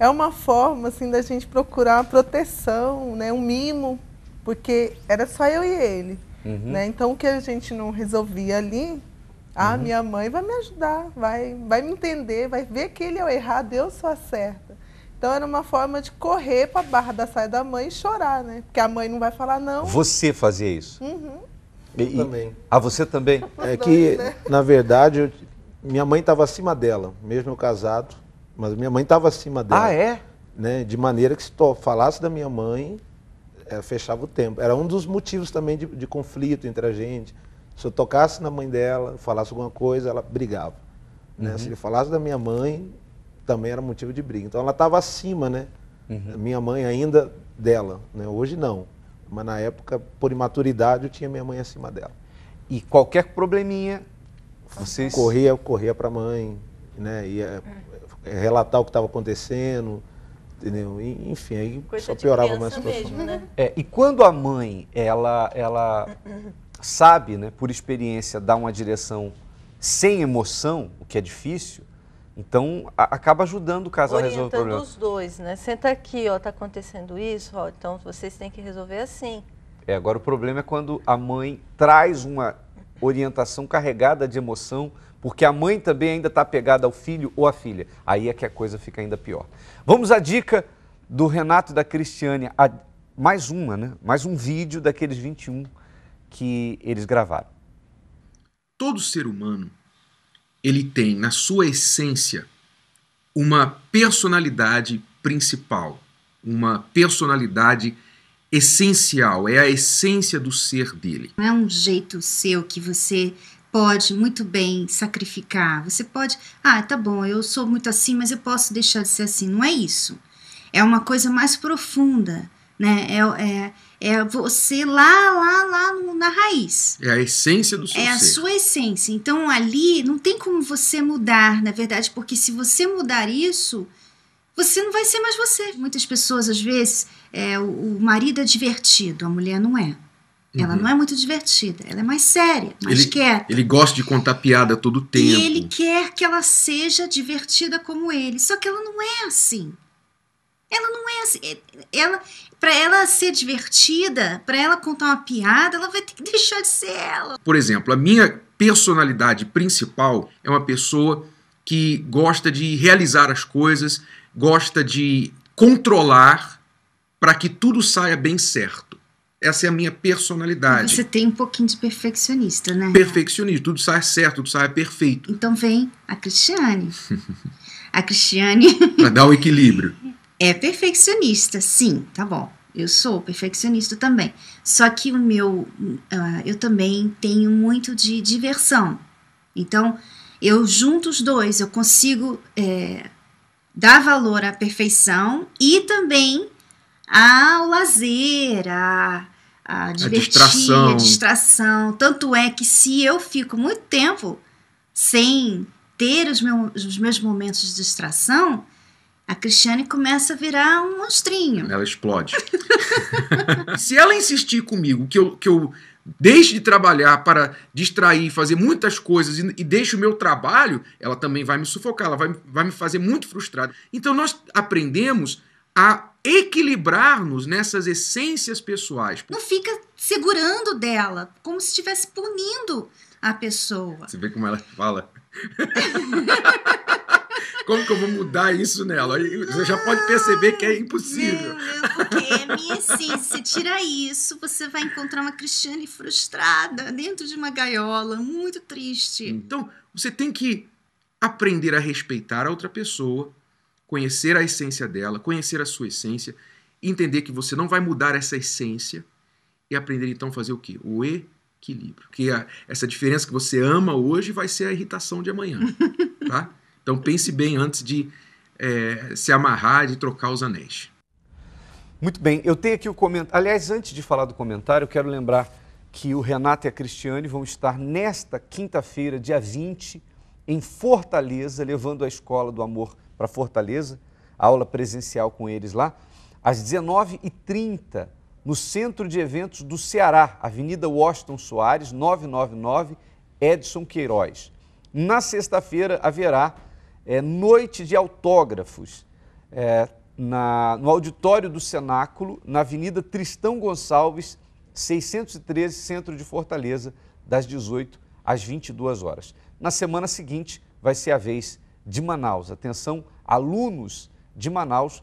é uma forma, assim, da gente procurar uma proteção, né? Um mimo, porque era só eu e ele, né? Então, o que a gente não resolvia ali, minha mãe vai me ajudar, vai me entender, vai ver que ele é o errado, eu sou a certa. Então, era uma forma de correr para a barra da saia da mãe e chorar, né? Porque a mãe não vai falar não. Você fazia isso? Eu também. Você também? É que, na verdade, minha mãe estava acima dela, mesmo eu casado, mas minha mãe estava acima dela. Ah, é? Né? De maneira que se falasse da minha mãe, fechava o tempo. Era um dos motivos também de conflito entre a gente. Se eu tocasse na mãe dela, falasse alguma coisa, ela brigava. Né? Se ele falasse da minha mãe, também era motivo de briga. Então ela estava acima, né? Minha mãe ainda dela, né? Hoje não. Mas na época, por imaturidade, eu tinha minha mãe acima dela. E qualquer probleminha, vocês... Corria para a mãe, né? Ia relatar o que estava acontecendo, entendeu? Enfim, aí só piorava mais a situação. Mesmo, né? E quando a mãe, ela sabe, né, por experiência, dar uma direção sem emoção, o que é difícil, então acaba ajudando o casal a resolver o problema. Orientando os dois, né? Senta aqui, ó, tá acontecendo isso, ó, então vocês têm que resolver assim. Agora o problema é quando a mãe traz uma orientação carregada de emoção, porque a mãe também ainda está apegada ao filho ou à filha. Aí é que a coisa fica ainda pior. Vamos à dica do Renato e da Cristiane, mais uma, né? Mais um vídeo daqueles 21 que eles gravaram. Todo ser humano, ele tem, na sua essência, uma personalidade principal, uma personalidade essencial, é a essência do ser dele. Não é um jeito seu que você pode muito bem sacrificar. Você pode, tá bom, eu sou muito assim, mas eu posso deixar de ser assim. Não é isso. É uma coisa mais profunda, né? É você lá na raiz. É a essência do seu ser. É a sua essência. Então ali não tem como você mudar, na verdade, porque se você mudar isso, você não vai ser mais você. Muitas pessoas, às vezes, o marido é divertido, a mulher não é. Ela não é muito divertida, ela é mais séria, mais quieta. Ele gosta de contar piada todo o tempo. E ele quer que ela seja divertida como ele, só que ela não é assim. Ela não é assim. Para ela ser divertida, para ela contar uma piada, ela vai ter que deixar de ser ela. Por exemplo, a minha personalidade principal é uma pessoa que gosta de realizar as coisas, gosta de controlar para que tudo saia bem certo. Essa é a minha personalidade. Você tem um pouquinho de perfeccionista, né? Perfeccionista, tudo sai certo, tudo sai perfeito. Então vem a Cristiane. A Cristiane... Para dar o equilíbrio. É perfeccionista, sim, tá bom. Eu sou perfeccionista também. Só que eu também tenho muito de diversão. Então, eu junto os dois, eu consigo dar valor à perfeição e também ao lazer, a divertir, a distração. Tanto é que se eu fico muito tempo sem ter os meus momentos de distração, a Cristiane começa a virar um monstrinho. Ela explode. Se ela insistir comigo que eu deixe de trabalhar para distrair, fazer muitas coisas e deixe o meu trabalho, ela também vai me sufocar, ela vai me fazer muito frustrado. Então nós aprendemos a equilibrar-nos nessas essências pessoais. Não fica segurando dela, como se estivesse punindo a pessoa. Você vê como ela fala? Como que eu vou mudar isso nela? Você já pode perceber que é impossível. Porque é minha essência. Você tira isso, você vai encontrar uma Cristiane frustrada dentro de uma gaiola, muito triste. Então, você tem que aprender a respeitar a outra pessoa, conhecer a essência dela, conhecer a sua essência, entender que você não vai mudar essa essência e aprender então a fazer o quê? O equilíbrio. Porque essa diferença que você ama hoje vai ser a irritação de amanhã, tá? Então pense bem antes de se amarrar, de trocar os anéis. Muito bem, eu tenho aqui o comentário. Aliás, antes de falar do comentário, eu quero lembrar que o Renato e a Cristiane vão estar nesta quinta-feira, dia 20, em Fortaleza, levando a Escola do Amor para Fortaleza, aula presencial com eles lá, às 19h30, no Centro de Eventos do Ceará, Avenida Washington Soares, 999, Edson Queiroz. Na sexta-feira haverá noite de autógrafos no auditório do Cenáculo, na Avenida Tristão Gonçalves, 613, Centro de Fortaleza, das 18 às 22 horas. Na semana seguinte vai ser a vez de Manaus. Atenção, alunos de Manaus,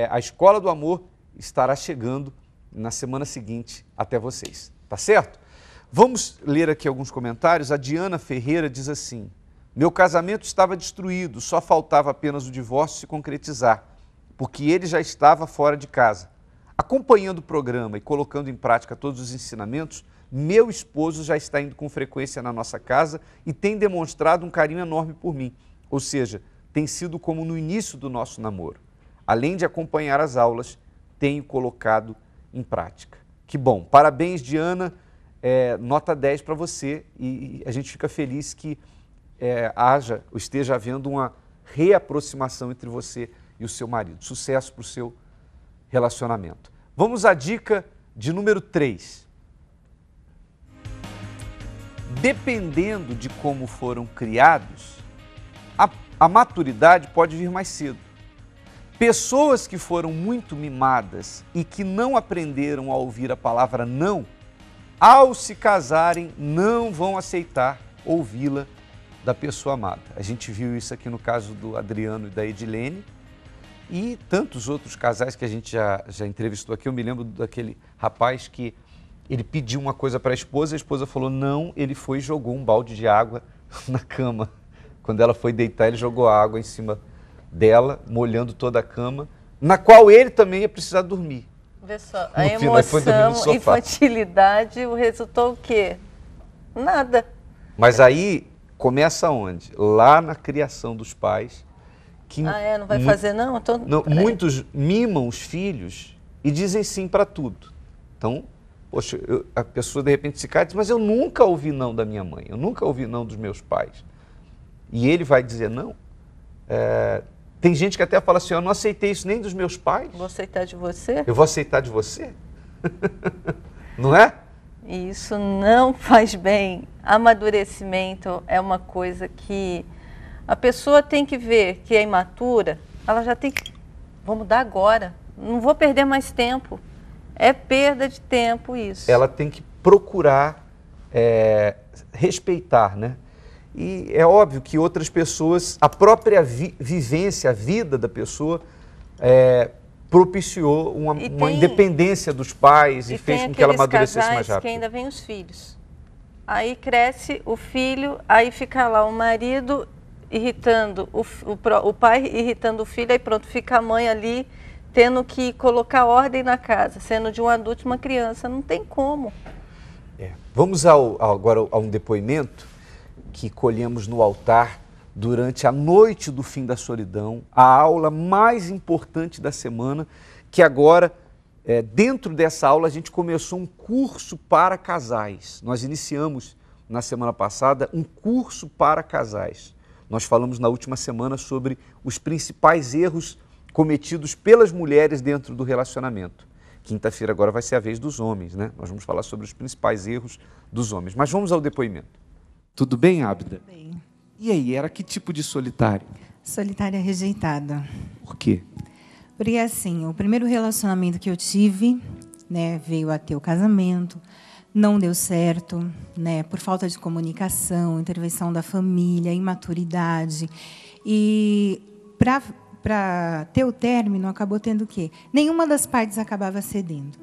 a Escola do Amor estará chegando na semana seguinte até vocês, tá certo? Vamos ler aqui alguns comentários. A Diana Ferreira diz assim: meu casamento estava destruído, só faltava apenas o divórcio se concretizar, porque ele já estava fora de casa. Acompanhando o programa e colocando em prática todos os ensinamentos, meu esposo já está indo com frequência na nossa casa e tem demonstrado um carinho enorme por mim. Ou seja, tem sido como no início do nosso namoro. Além de acompanhar as aulas, tenho colocado em prática. Que bom! Parabéns, Diana. Nota 10 para você e a gente fica feliz que esteja havendo uma reaproximação entre você e o seu marido. Sucesso para o seu relacionamento. Vamos à dica de número 3. Dependendo de como foram criados, a maturidade pode vir mais cedo. Pessoas que foram muito mimadas e que não aprenderam a ouvir a palavra não, ao se casarem, não vão aceitar ouvi-la da pessoa amada. A gente viu isso aqui no caso do Adriano e da Edilene e tantos outros casais que a gente já entrevistou aqui. Eu me lembro daquele rapaz que ele pediu uma coisa para a esposa falou não, ele foi e jogou um balde de água na cama. Quando ela foi deitar, ele jogou água em cima dela, molhando toda a cama, na qual ele também ia precisar dormir. Vê só, a emoção, infantilidade, o resultado o quê? Nada. Mas aí começa onde? Lá na criação dos pais. Que não vai fazer não? Muitos mimam os filhos e dizem sim para tudo. Então, poxa, a pessoa de repente se cai e diz, mas eu nunca ouvi não da minha mãe, eu nunca ouvi não dos meus pais. E ele vai dizer não. Tem gente que até fala assim, eu não aceitei isso nem dos meus pais. Vou aceitar de você? Eu vou aceitar de você? Não é? Isso não faz bem. Amadurecimento é uma coisa que a pessoa tem que ver que é imatura, ela já tem que... Vou mudar agora, não vou perder mais tempo. É perda de tempo isso. Ela tem que procurar respeitar, né? E é óbvio que outras pessoas, a própria vivência, a vida da pessoa propiciou uma independência dos pais e fez com que ela amadurecesse mais rápido. Que ainda vem os filhos. Aí cresce o filho, aí fica lá o marido irritando, o pai irritando o filho, aí pronto, fica a mãe ali tendo que colocar ordem na casa, sendo de um adulto e uma criança. Não tem como. Vamos agora a um depoimento que colhemos no altar durante a noite do fim da solidão, a aula mais importante da semana, que agora, dentro dessa aula, a gente começou um curso para casais. Nós iniciamos, na semana passada, um curso para casais. Nós falamos na última semana sobre os principais erros cometidos pelas mulheres dentro do relacionamento. Quinta-feira agora vai ser a vez dos homens, né? Nós vamos falar sobre os principais erros dos homens. Mas vamos ao depoimento. Tudo bem, Ábida? Tudo bem. E aí, era que tipo de solitário? Solitária rejeitada. Por quê? Porque, assim, o primeiro relacionamento que eu tive, né, veio a ter o casamento, Não deu certo, né? Por falta de comunicação, intervenção da família, imaturidade. E para ter o término, acabou tendo o quê? Nenhuma das partes acabava cedendo.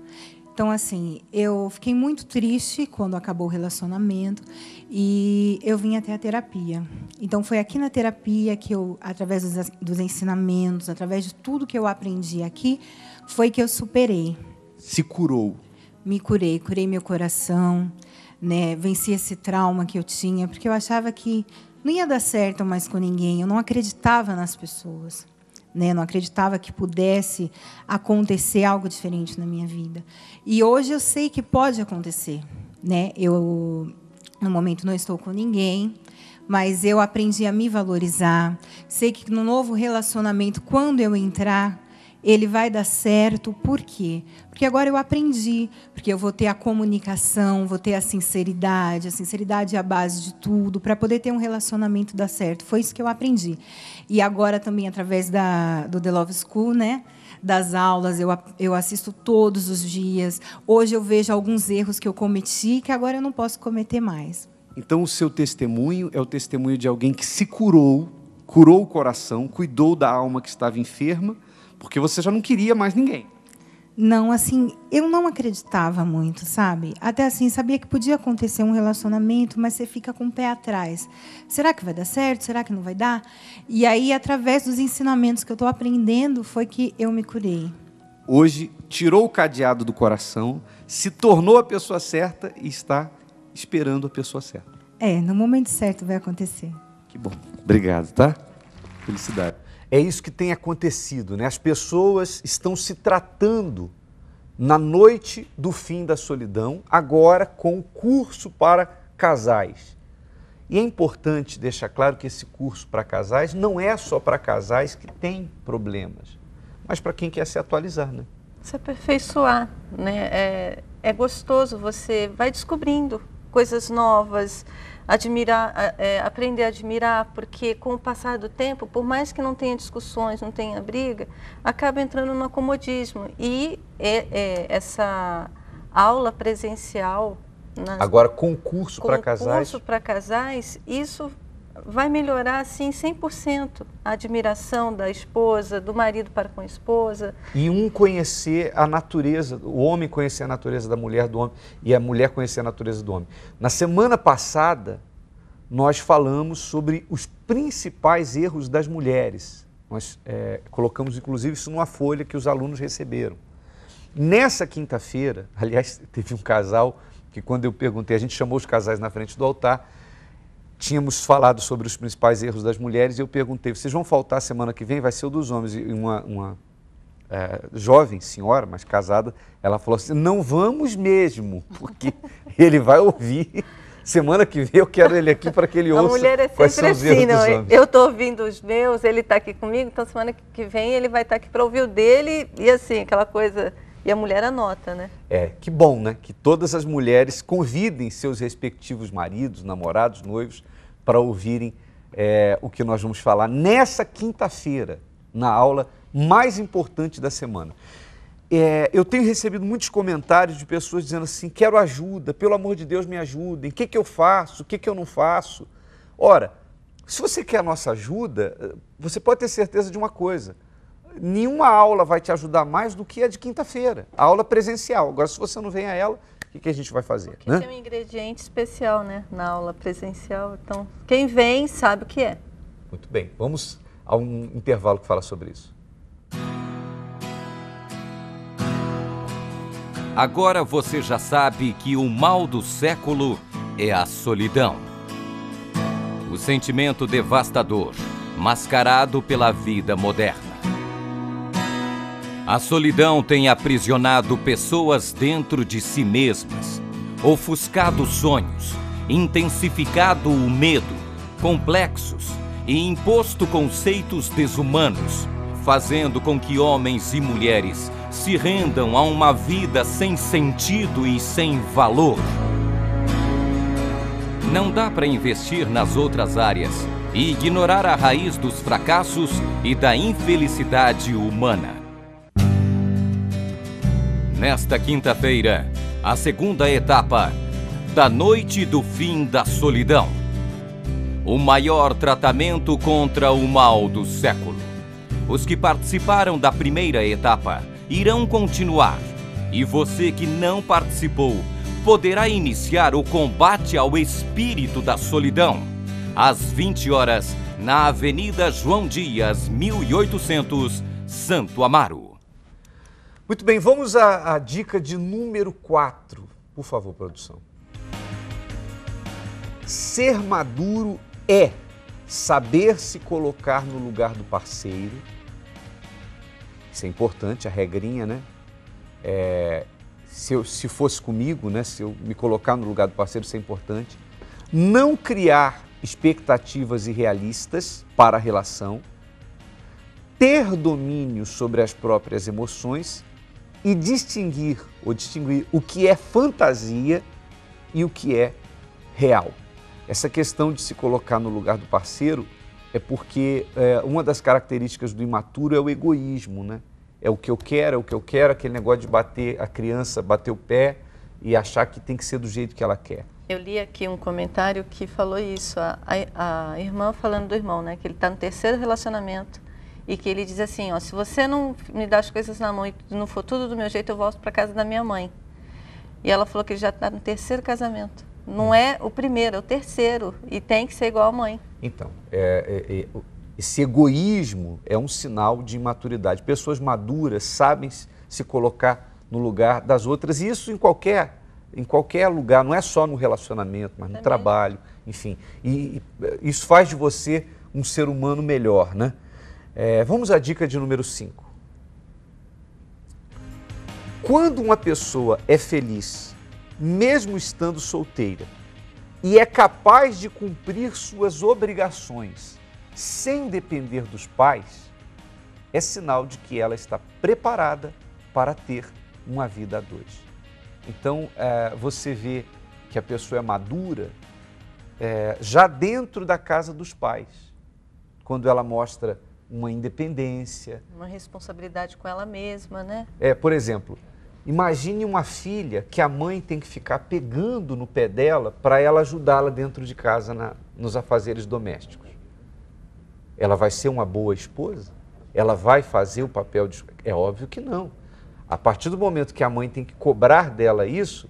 Então, assim, eu fiquei muito triste quando acabou o relacionamento e eu vim até a terapia. Então, foi aqui na terapia que eu, através dos ensinamentos, através de tudo que eu aprendi aqui, foi que eu superei. Se curou. Me curei meu coração, né? Venci esse trauma que eu tinha, porque eu achava que não ia dar certo mais com ninguém, eu não acreditava nas pessoas. Né? Não acreditava que pudesse acontecer algo diferente na minha vida. E hoje eu sei que pode acontecer. Né? Eu, no momento, não estou com ninguém, mas eu aprendi a me valorizar. Sei que no novo relacionamento, quando eu entrar, ele vai dar certo. Por quê? Porque agora eu aprendi, porque eu vou ter a comunicação, vou ter a sinceridade é a base de tudo, para poder ter um relacionamento dar certo. Foi isso que eu aprendi. E agora também, através do The Love School, né, das aulas, eu assisto todos os dias. Hoje eu vejo alguns erros que eu cometi, que agora eu não posso cometer mais. Então, o seu testemunho é o testemunho de alguém que se curou o coração, cuidou da alma que estava enferma, porque você já não queria mais ninguém. Não, assim, eu não acreditava muito, sabe? Até assim, sabia que podia acontecer um relacionamento, mas você fica com o pé atrás. Será que vai dar certo? Será que não vai dar? E aí, através dos ensinamentos que eu estou aprendendo, foi que eu me curei. Hoje, tirou o cadeado do coração, se tornou a pessoa certa e está esperando a pessoa certa. No momento certo vai acontecer. Que bom. Obrigado, tá? Felicidade. É isso que tem acontecido, né? As pessoas estão se tratando na noite do fim da solidão, agora com o curso para casais. E é importante deixar claro que esse curso para casais não é só para casais que têm problemas, mas para quem quer se atualizar, né? Se aperfeiçoar, né? É gostoso, você vai descobrindo coisas novas, aprender a admirar, porque com o passar do tempo, por mais que não tenha discussões, não tenha briga, acaba entrando no acomodismo. E essa aula presencial... Agora, concurso para casais... Concurso para casais, isso vai melhorar, assim, 100% a admiração da esposa, do marido para com a esposa. E conhecer a natureza, o homem conhecer a natureza da mulher, do homem, e a mulher conhecer a natureza do homem. Na semana passada, nós falamos sobre os principais erros das mulheres. Nós colocamos, inclusive, isso numa folha que os alunos receberam. Nessa quinta-feira, aliás, teve um casal que, quando eu perguntei, a gente chamou os casais na frente do altar, tínhamos falado sobre os principais erros das mulheres e eu perguntei, vocês vão faltar semana que vem? Vai ser o dos homens. E uma jovem senhora, mas casada, ela falou assim, não vamos mesmo, porque ele vai ouvir. Semana que vem eu quero ele aqui para que ele ouça. A mulher é sempre assim, não? Eu estou ouvindo os meus, ele está aqui comigo, então semana que vem ele vai estar aqui para ouvir o dele e assim, aquela coisa... E a mulher anota, né? Que bom, né? Que todas as mulheres convidem seus respectivos maridos, namorados, noivos, para ouvirem o que nós vamos falar nessa quinta-feira, na aula mais importante da semana. Eu tenho recebido muitos comentários de pessoas dizendo assim, quero ajuda, pelo amor de Deus me ajudem, o que eu faço, o que eu não faço? Ora, se você quer a nossa ajuda, você pode ter certeza de uma coisa, nenhuma aula vai te ajudar mais do que a de quinta-feira, a aula presencial. Agora, se você não vem a ela, o que a gente vai fazer? Porque tem um ingrediente especial, né, na aula presencial, então quem vem sabe o que é. Muito bem, vamos a um intervalo que fala sobre isso. Agora você já sabe que o mal do século é a solidão. O sentimento devastador, mascarado pela vida moderna. A solidão tem aprisionado pessoas dentro de si mesmas, ofuscado sonhos, intensificado o medo, complexos e imposto conceitos desumanos, fazendo com que homens e mulheres se rendam a uma vida sem sentido e sem valor. Não dá para investir nas outras áreas e ignorar a raiz dos fracassos e da infelicidade humana. Nesta quinta-feira, a segunda etapa da noite do fim da solidão. O maior tratamento contra o mal do século. Os que participaram da primeira etapa irão continuar. E você que não participou poderá iniciar o combate ao espírito da solidão. Às 20 horas, na Avenida João Dias, 1800, Santo Amaro. Muito bem, vamos à dica de número 4. Por favor, produção. Ser maduro é saber se colocar no lugar do parceiro. Isso é importante, a regrinha, né? Se fosse comigo, né? Se eu me colocar no lugar do parceiro, isso é importante. Não criar expectativas irrealistas para a relação. Ter domínio sobre as próprias emoções e distinguir o que é fantasia e o que é real. Essa questão de se colocar no lugar do parceiro é porque uma das características do imaturo é o egoísmo, né? É o que eu quero, aquele negócio de bater a criança, bater o pé e achar que tem que ser do jeito que ela quer. Eu li aqui um comentário que falou isso, a irmã falando do irmão, né? Que ele está no 3º relacionamento e que ele diz assim, ó, se você não me dá as coisas na mão e não for tudo do meu jeito, eu volto para casa da minha mãe. E ela falou que ele já está no 3º casamento. Não é o primeiro, é o 3º. E tem que ser igual a mãe. Então, esse egoísmo é um sinal de imaturidade. Pessoas maduras sabem se colocar no lugar das outras. E isso em qualquer lugar, não é só no relacionamento, mas no trabalho, enfim. E isso faz de você um ser humano melhor, né? Vamos à dica de número 5. Quando uma pessoa é feliz, mesmo estando solteira, e é capaz de cumprir suas obrigações sem depender dos pais, é sinal de que ela está preparada para ter uma vida a dois. Então, você vê que a pessoa é madura já dentro da casa dos pais, quando ela mostra uma independência. Uma responsabilidade com ela mesma, né? Por exemplo, imagine uma filha que a mãe tem que ficar pegando no pé dela para ela ajudá-la dentro de casa nos afazeres domésticos. Ela vai ser uma boa esposa? Ela vai fazer o papel de... É óbvio que não. A partir do momento que a mãe tem que cobrar dela isso,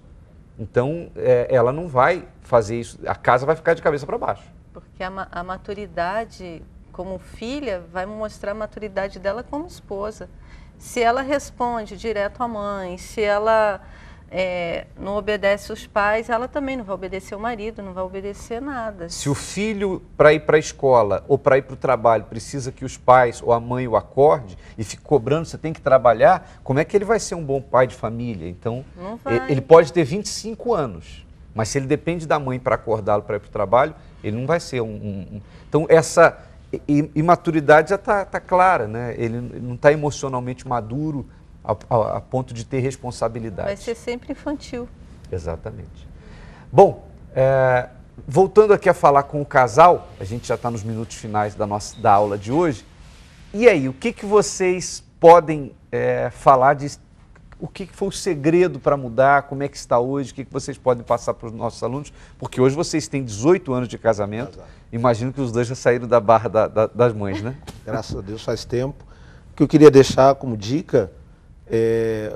então ela não vai fazer isso, a casa vai ficar de cabeça para baixo. Porque a maturidade como filha vai mostrar a maturidade dela como esposa. Se ela responde direto à mãe, se ela não obedece os pais, ela também não vai obedecer o marido, não vai obedecer nada. Se o filho, para ir para a escola ou para ir para o trabalho, precisa que os pais ou a mãe o acorde e fique cobrando, você tem que trabalhar, como é que ele vai ser um bom pai de família? Então, ele pode ter 25 anos, mas se ele depende da mãe para acordá-lo para ir para o trabalho, ele não vai ser Então, essa imaturidade já está clara, né? Ele não está emocionalmente maduro a ponto de ter responsabilidade. Vai ser sempre infantil. Exatamente. Bom, voltando aqui a falar com o casal, a gente já está nos minutos finais da aula de hoje. E aí, o que vocês podem falar o que foi o segredo para mudar, como é que está hoje, o que vocês podem passar para os nossos alunos? Porque hoje vocês têm 18 anos de casamento, imagino que os dois já saíram da barra das mães, né? Graças a Deus faz tempo. O que eu queria deixar como dica,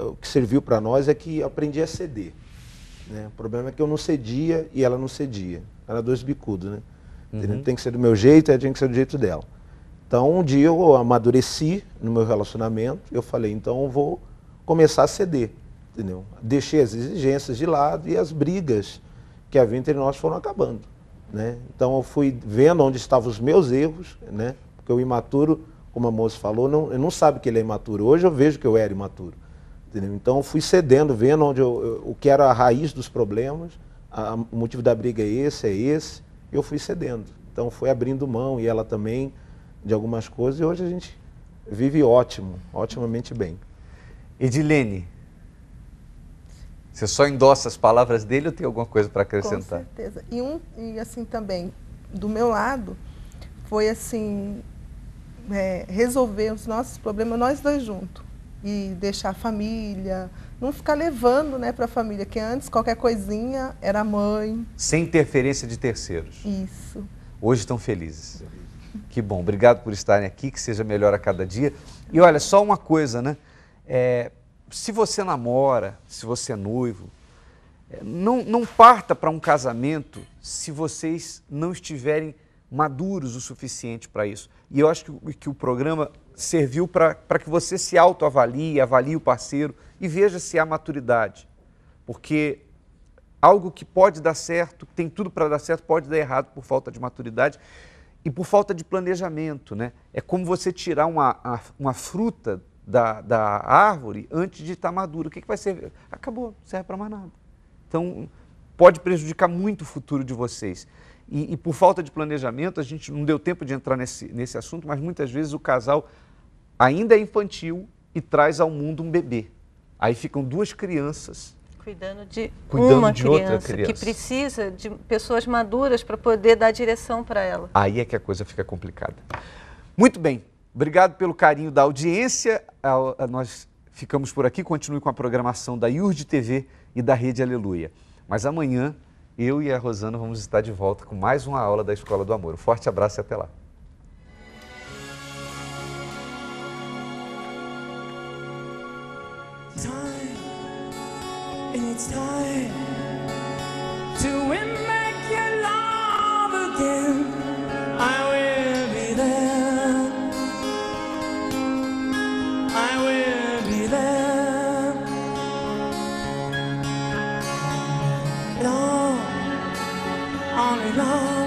o que serviu para nós é que aprendi a ceder. Né? O problema é que eu não cedia e ela não cedia. Era dois bicudos, né? Uhum. Tem que ser do meu jeito, ela tinha que ser do jeito dela. Então um dia eu amadureci no meu relacionamento, eu falei, então eu vou começar a ceder, entendeu? Deixei as exigências de lado e as brigas que havia entre nós foram acabando, né? Então eu fui vendo onde estavam os meus erros, né? Porque o imaturo, como a moça falou, eu não sabe que ele é imaturo. Hoje eu vejo que eu era imaturo, entendeu? Então eu fui cedendo, vendo onde o que era a raiz dos problemas, o motivo da briga é esse, eu fui cedendo. Então fui abrindo mão e ela também de algumas coisas e hoje a gente vive otimamente bem. Edilene, você só endossa as palavras dele ou tem alguma coisa para acrescentar? Com certeza. E assim também, do meu lado, foi assim, resolver os nossos problemas, nós dois juntos. e deixar a família, não ficar levando, né, para a família, que antes qualquer coisinha era a mãe. Sem interferência de terceiros. Isso. Hoje estão felizes. Que bom, obrigado por estarem aqui, que seja melhor a cada dia. E olha, só uma coisa, né? Se você namora, se você é noivo, não parta para um casamento se vocês não estiverem maduros o suficiente para isso. E eu acho que o programa serviu para que você se autoavalie, avalie o parceiro e veja se há maturidade. Porque algo que pode dar certo, tem tudo para dar certo, pode dar errado por falta de maturidade e por falta de planejamento, né? É como você tirar uma fruta da árvore antes de estar madura. O que vai ser? Acabou, não serve para mais nada. Então, pode prejudicar muito o futuro de vocês. E por falta de planejamento, a gente não deu tempo de entrar nesse assunto, mas muitas vezes o casal ainda é infantil e traz ao mundo um bebê. Aí ficam duas crianças cuidando de outra criança que precisa de pessoas maduras para poder dar direção para ela. Aí é que a coisa fica complicada. Muito bem, obrigado pelo carinho da audiência. Nós ficamos por aqui, continue com a programação da IURD TV e da Rede Aleluia. Mas amanhã, eu e a Rosana vamos estar de volta com mais uma aula da Escola do Amor. Um forte abraço e até lá. It's time to make your love again. I will be there. I will be there. Long, only long.